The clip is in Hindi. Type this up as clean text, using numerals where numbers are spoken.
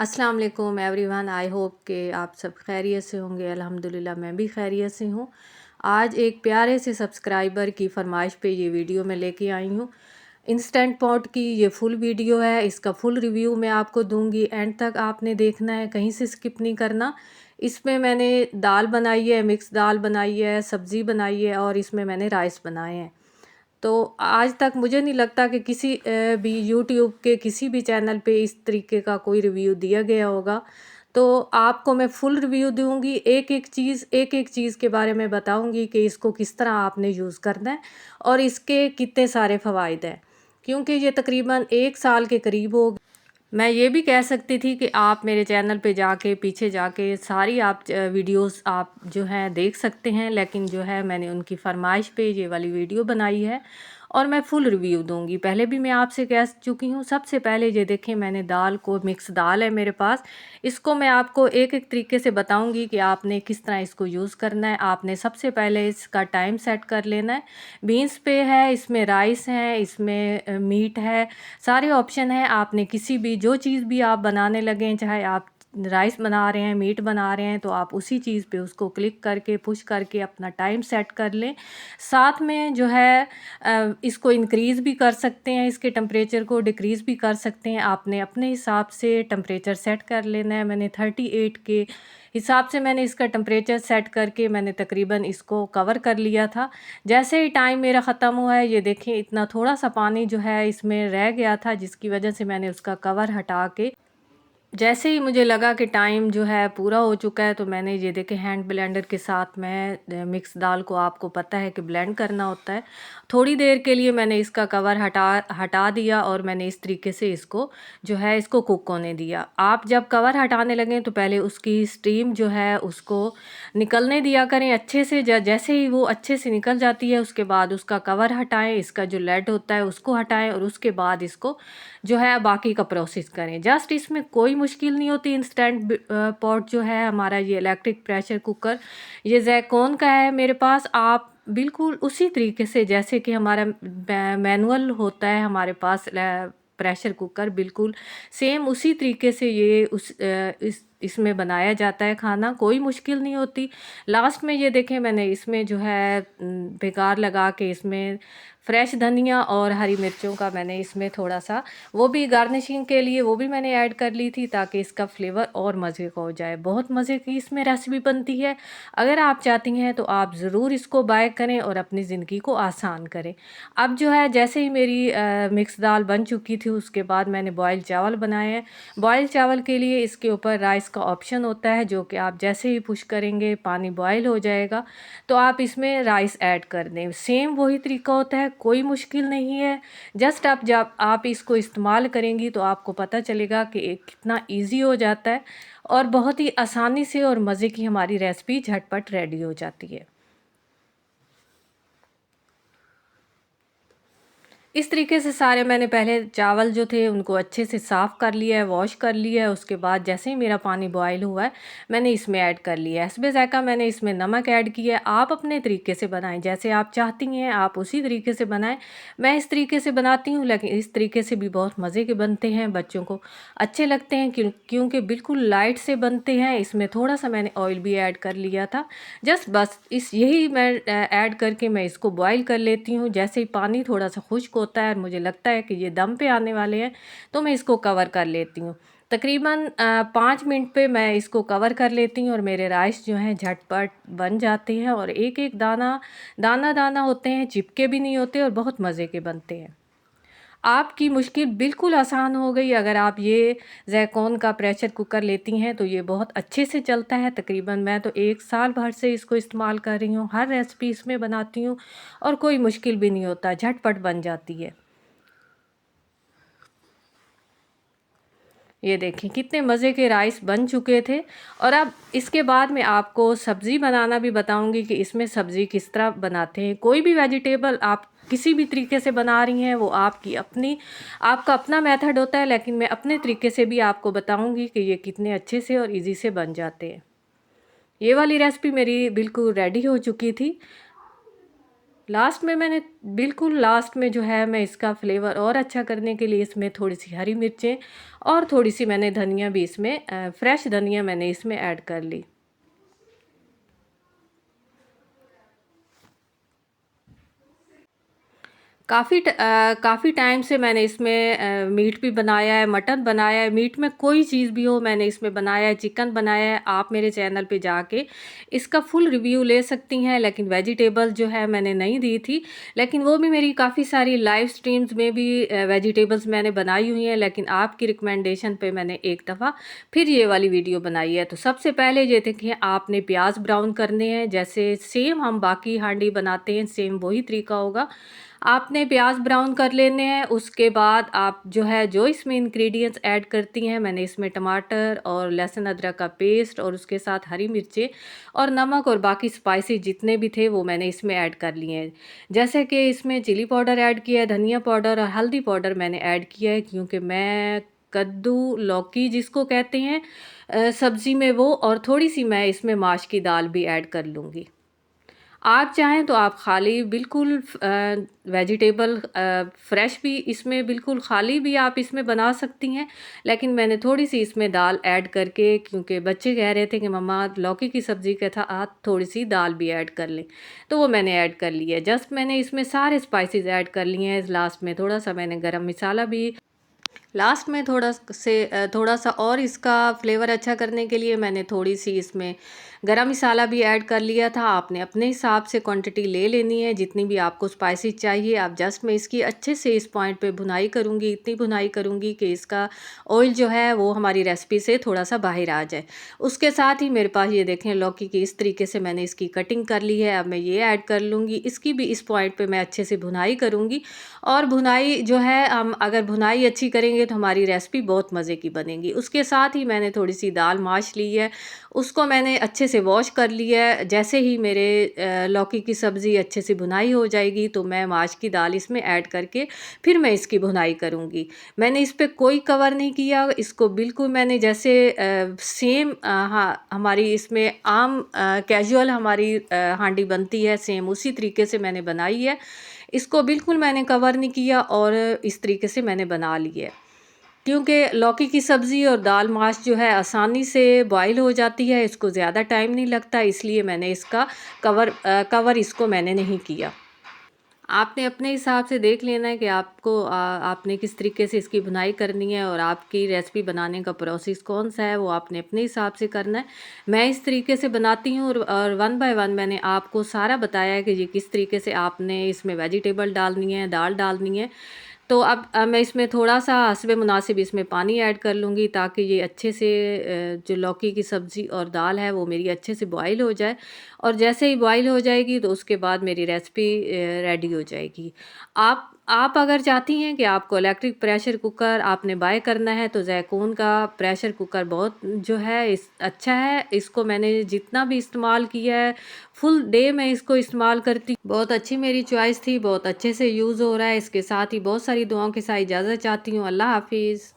अस्सलाम वालेकुम एवरीवन। आई होप कि आप सब खैरियत से होंगे। अल्हम्दुलिल्लाह मैं भी खैरियत से हूँ। आज एक प्यारे से सब्सक्राइबर की फरमाइश पे ये वीडियो मैं लेके आई हूँ। इंस्टेंट पॉट की ये फुल वीडियो है, इसका फुल रिव्यू मैं आपको दूंगी। एंड तक आपने देखना है, कहीं से स्किप नहीं करना। इसमें मैंने दाल बनाई है, मिक्स दाल बनाई है, सब्ज़ी बनाई है और इसमें मैंने राइस बनाए हैं। तो आज तक मुझे नहीं लगता कि किसी भी यूट्यूब के किसी भी चैनल पे इस तरीके का कोई रिव्यू दिया गया होगा। तो आपको मैं फुल रिव्यू दूंगी, एक एक चीज़ के बारे में बताऊंगी कि इसको किस तरह आपने यूज़ करना है और इसके कितने सारे फ़वाइद हैं। क्योंकि ये तकरीबन 1 साल के करीब हो, मैं ये भी कह सकती थी कि आप मेरे चैनल पे जाके पीछे जाके सारी आप वीडियोस आप जो हैं देख सकते हैं, लेकिन जो है मैंने उनकी फरमाइश पे ये वाली वीडियो बनाई है और मैं फुल रिव्यू दूंगी। पहले भी मैं आपसे कह चुकी हूँ। सबसे पहले ये देखें, मैंने दाल को, मिक्स दाल है मेरे पास, इसको मैं आपको एक एक तरीके से बताऊंगी कि आपने किस तरह इसको यूज़ करना है। आपने सबसे पहले इसका टाइम सेट कर लेना है। बीन्स पे है, इसमें राइस है, इसमें मीट है, सारे ऑप्शन हैं। आपने किसी भी जो चीज़ भी आप बनाने लगें, चाहे आप राइस बना रहे हैं, मीट बना रहे हैं, तो आप उसी चीज़ पे उसको क्लिक करके पुश करके अपना टाइम सेट कर लें। साथ में जो है इसको इंक्रीज़ भी कर सकते हैं, इसके टेम्परेचर को डिक्रीज़ भी कर सकते हैं। आपने अपने हिसाब से टेम्परेचर सेट कर लेना है। मैंने 38 के हिसाब से मैंने इसका टेम्परेचर सेट करके मैंने तकरीबन इसको कवर कर लिया था। जैसे ही टाइम मेरा ख़त्म हुआ है, ये देखें इतना थोड़ा सा पानी जो है इसमें रह गया था, जिसकी वजह से मैंने उसका कवर हटा के, जैसे ही मुझे लगा कि टाइम जो है पूरा हो चुका है, तो मैंने ये देखे हैंड ब्लेंडर के साथ मैं मिक्स दाल को, आपको पता है कि ब्लेंड करना होता है, थोड़ी देर के लिए मैंने इसका कवर हटा दिया और मैंने इस तरीके से इसको जो है इसको कुक होने दिया। आप जब कवर हटाने लगें तो पहले उसकी स्टीम जो है उसको निकलने दिया करें अच्छे से। जैसे ही वो अच्छे से निकल जाती है, उसके बाद उसका कवर हटाएं, इसका जो लेड होता है उसको हटाएं और उसके बाद इसको जो है बाकी का प्रोसेस करें। जस्ट इसमें कोई मुश्किल नहीं होती। इंस्टेंट पॉट जो है हमारा, ये इलेक्ट्रिक प्रेशर कुकर, ये ज़ैकोन का है मेरे पास। आप बिल्कुल उसी तरीके से जैसे कि हमारा मैनुअल होता है हमारे पास प्रेशर कुकर, बिल्कुल सेम उसी तरीके से ये इसमें बनाया जाता है खाना, कोई मुश्किल नहीं होती। लास्ट में ये देखें, मैंने इसमें जो है बेकार लगा के इसमें फ्रेश धनिया और हरी मिर्चों का मैंने इसमें थोड़ा सा, वो भी गार्निशिंग के लिए, वो भी मैंने ऐड कर ली थी ताकि इसका फ्लेवर और मज़े का हो जाए। बहुत मज़े की इसमें रेसिपी बनती है। अगर आप चाहती हैं तो आप ज़रूर इसको बाय करें और अपनी ज़िंदगी को आसान करें। अब जो है जैसे ही मेरी मिक्स दाल बन चुकी थी, उसके बाद मैंने बॉयल चावल बनाए हैं। बॉयल चावल के लिए इसके ऊपर राइस का ऑप्शन होता है, जो कि आप जैसे ही पुश करेंगे पानी बॉयल हो जाएगा तो आप इसमें राइस ऐड कर दें। सेम वही तरीका होता है, कोई मुश्किल नहीं है। जस्ट आप जब आप इसको इस्तेमाल करेंगी तो आपको पता चलेगा कि कितना इजी हो जाता है और बहुत ही आसानी से और मज़े की हमारी रेसिपी झटपट रेडी हो जाती है। इस तरीके से सारे मैंने पहले चावल जो थे उनको अच्छे से साफ़ कर लिया है, वॉश कर लिया है। उसके बाद जैसे ही मेरा पानी बॉयल हुआ है, मैंने इसमें ऐड कर लिया है हस्बे ज़ायक़ा, मैंने इसमें नमक ऐड किया है। आप अपने तरीके से बनाएं, जैसे आप चाहती हैं आप उसी तरीके से बनाएं। मैं इस तरीके से बनाती हूँ, लेकिन इस तरीके से भी बहुत मज़े के बनते हैं, बच्चों को अच्छे लगते हैं क्योंकि बिल्कुल लाइट से बनते हैं। इसमें थोड़ा सा मैंने ऑयल भी ऐड कर लिया था। जस्ट बस यही मैं ऐड करके मैं इसको बॉयल कर लेती हूँ। जैसे ही पानी थोड़ा सा खुश्क होता है और मुझे लगता है कि ये दम पे आने वाले हैं, तो मैं इसको कवर कर लेती हूँ। तकरीबन 5 मिनट पे मैं इसको कवर कर लेती हूँ और मेरे राइस जो हैं झटपट बन जाते हैं और एक एक दाना दाना दाना होते हैं, चिपके भी नहीं होते और बहुत मज़े के बनते हैं। आपकी मुश्किल बिल्कुल आसान हो गई अगर आप ये ज़ैकोन का प्रेशर कुकर लेती हैं, तो ये बहुत अच्छे से चलता है। तकरीबन मैं तो 1 साल भर से इसको इस्तेमाल कर रही हूँ, हर रेसिपी इसमें बनाती हूँ और कोई मुश्किल भी नहीं होता, झटपट बन जाती है। ये देखें कितने मज़े के राइस बन चुके थे। और अब इसके बाद मैं आपको सब्ज़ी बनाना भी बताऊंगी कि इसमें सब्ज़ी किस तरह बनाते हैं। कोई भी वेजिटेबल आप किसी भी तरीके से बना रही हैं, वो आपका अपना मेथड होता है, लेकिन मैं अपने तरीके से भी आपको बताऊंगी कि ये कितने अच्छे से और इजी से बन जाते हैं। ये वाली रेसिपी मेरी बिल्कुल रेडी हो चुकी थी। लास्ट में मैंने बिल्कुल लास्ट में जो है मैं इसका फ्लेवर और अच्छा करने के लिए इसमें थोड़ी सी हरी मिर्चें और थोड़ी सी मैंने धनिया भी इसमें फ्रेश धनिया मैंने इसमें ऐड कर ली। काफ़ी टाइम से मैंने इसमें मीट भी बनाया है, मटन बनाया है, मीट में कोई चीज़ भी हो मैंने इसमें बनाया है, चिकन बनाया है। आप मेरे चैनल पे जाके इसका फुल रिव्यू ले सकती हैं, लेकिन वेजिटेबल जो है मैंने नहीं दी थी। लेकिन वो भी मेरी काफ़ी सारी लाइव स्ट्रीम्स में भी वेजिटेबल्स मैंने बनाई हुई हैं, लेकिन आपकी रिकमेंडेशन पे मैंने एक दफ़ा फिर ये वाली वीडियो बनाई है। तो सबसे पहले ये देखिए, आपने प्याज ब्राउन करने हैं, जैसे सेम हम बाकी हांडी बनाते हैं सेम वही तरीका होगा। आपने प्याज ब्राउन कर लेने हैं। उसके बाद आप जो इसमें इंग्रेडिएंट्स ऐड करती हैं, मैंने इसमें टमाटर और लहसुन अदरक का पेस्ट और उसके साथ हरी मिर्चें और नमक और बाकी स्पाइसी जितने भी थे वो मैंने इसमें ऐड कर लिए हैं। जैसे कि इसमें चिली पाउडर ऐड किया है, धनिया पाउडर और हल्दी पाउडर मैंने ऐड किया है, क्योंकि मैं कद्दू लौकी जिसको कहते हैं सब्ज़ी में वो, और थोड़ी सी मैं इसमें माश की दाल भी ऐड कर लूँगी। आप चाहें तो आप खाली बिल्कुल वेजिटेबल फ्रेश भी इसमें बिल्कुल खाली भी आप इसमें बना सकती हैं, लेकिन मैंने थोड़ी सी इसमें दाल ऐड करके, क्योंकि बच्चे कह रहे थे कि मम्मा लौकी की सब्ज़ी के साथ आप थोड़ी सी दाल भी ऐड कर लें, तो वो मैंने ऐड कर लिया है। जस्ट मैंने इसमें सारे स्पाइसेस ऐड कर लिए हैं। लास्ट में थोड़ा सा मैंने गरम मसाला भी लास्ट में थोड़ा सा और इसका फ्लेवर अच्छा करने के लिए मैंने थोड़ी सी इसमें गरम मसाला भी ऐड कर लिया था। आपने अपने हिसाब से क्वांटिटी ले लेनी है, जितनी भी आपको स्पाइसी चाहिए। आप जस्ट मैं इसकी अच्छे से इस पॉइंट पे भुनाई करूँगी, इतनी भुनाई करूँगी कि इसका ऑयल जो है वो हमारी रेसिपी से थोड़ा सा बाहर आ जाए। उसके साथ ही मेरे पास ये देखें लौकी की इस तरीके से मैंने इसकी कटिंग कर ली है। अब मैं ये ऐड कर लूँगी, इसकी भी इस पॉइंट पर मैं अच्छे से भुनाई करूँगी। और भुनाई जो है, हम अगर भुनाई अच्छी करेंगे तो हमारी रेसिपी बहुत मज़े की बनेगी। उसके साथ ही मैंने थोड़ी सी दाल माश ली है, उसको मैंने अच्छे से वॉश कर लिया है। जैसे ही मेरे लौकी की सब्ज़ी अच्छे से भुनाई हो जाएगी तो मैं माश की दाल इसमें ऐड करके फिर मैं इसकी भुनाई करूँगी। मैंने इस पे कोई कवर नहीं किया, इसको बिल्कुल मैंने जैसे सेम हाँ हमारी इसमें आम कैजुअल हमारी हांडी बनती है, सेम उसी तरीके से मैंने बनाई है। इसको बिल्कुल मैंने कवर नहीं किया और इस तरीके से मैंने बना ली है, क्योंकि लौकी की सब्ज़ी और दाल माश जो है आसानी से बॉईल हो जाती है, इसको ज़्यादा टाइम नहीं लगता, इसलिए मैंने इसका कवर इसको मैंने नहीं किया। आपने अपने हिसाब से देख लेना है कि आपने किस तरीके से इसकी बुनाई करनी है, और आपकी रेसिपी बनाने का प्रोसेस कौन सा है वो आपने अपने हिसाब से करना है। मैं इस तरीके से बनाती हूँ, और वन बाय वन मैंने आपको सारा बताया है कि ये किस तरीके से आपने इसमें वेजिटेबल डालनी है, दाल डालनी है। तो अब मैं इसमें थोड़ा-सा हस्बे मुनासिब इसमें पानी ऐड कर लूँगी, ताकि ये अच्छे से जो लौकी की सब्ज़ी और दाल है वो मेरी अच्छे से बॉयल हो जाए। और जैसे ही बॉयल हो जाएगी तो उसके बाद मेरी रेसिपी रेडी हो जाएगी। आप अगर चाहती हैं कि आपको इलेक्ट्रिक प्रेशर कुकर आपने बाय करना है, तो ज़ैकून का प्रेशर कुकर बहुत जो है इस अच्छा है। इसको मैंने जितना भी इस्तेमाल किया है, फुल डे मैं इसको इस्तेमाल करती, बहुत अच्छी मेरी चॉइस थी, बहुत अच्छे से यूज़ हो रहा है। इसके साथ ही बहुत सारी दुआओं के साथ इजाज़त चाहती हूँ। अल्लाह हाफ़िज़।